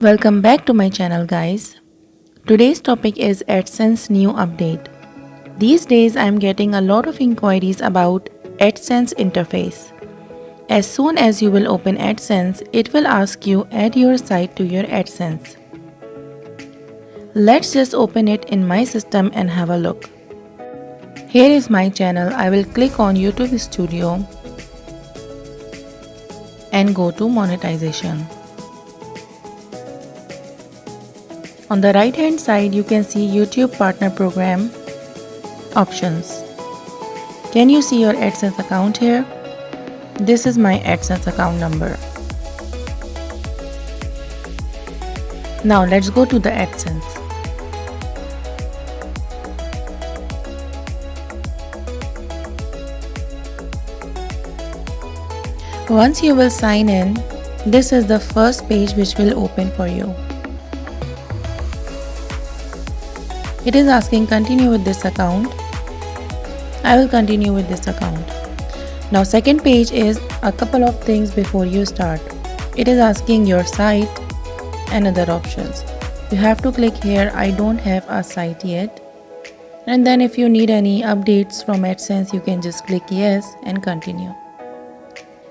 Welcome back to my channel, guys. Today's topic is AdSense new update. These days I am getting a lot of inquiries about AdSense interface. As soon as you will open AdSense, it will ask you add your site to your AdSense. Let's just open it in my system and have a look. Here is my channel. I will click on YouTube Studio and go to monetization. On the right hand side, you can see YouTube Partner Program options. Can you see your AdSense account here? This is my AdSense account number. Now let's go to the AdSense. Once you will sign in, this is the first page which will open for you. It is asking continue with this account. I will continue with this account. Now second page is a couple of things before you start. It is asking your site and other options. You have to click here, I don't have a site yet. And then if you need any updates from AdSense, you can just click yes and continue.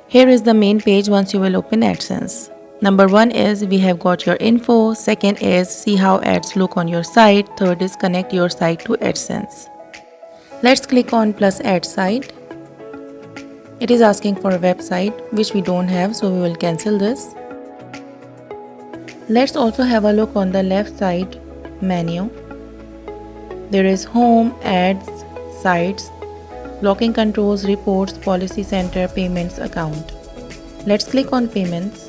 Here is the main page once you will open AdSense. Number 1 is we have got your info, second is see how ads look on your site, third is connect your site to AdSense. Let's click on plus add site. It is asking for a website which we don't have, so we will cancel this. Let's also have a look on the left side menu. There is home, ads, sites, blocking controls, reports, policy center, payments, account. Let's click on payments.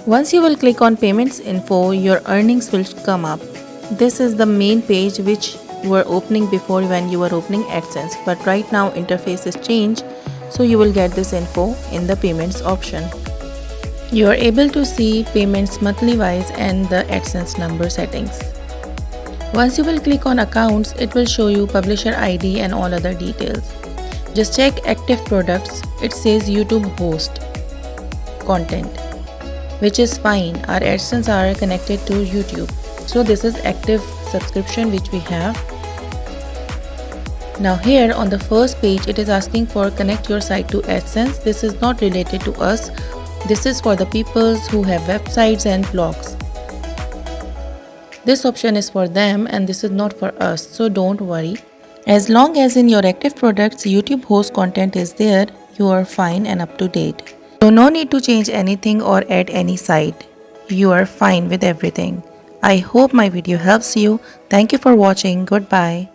Once you will click on payments info, your earnings will come up. This is the main page which you were opening before when you were opening AdSense, but right now interface is changed, so you will get this info in the payments option. You are able to see payments monthly wise and the AdSense number settings. Once you will click on accounts, it will show you publisher ID and all other details. Just check active products. It says YouTube host content, which is fine. Our AdSense are connected to YouTube. So this is active subscription which we have. Now here on the first page, it is asking for connect your site to AdSense. This is not related to us. This is for the people who have websites and blogs. This option is for them and this is not for us, so don't worry. As long as in your active products YouTube host content is there, you are fine and up to date. So no need to change anything or add any site. You are fine with everything. I hope my video helps you. Thank you for watching. Goodbye.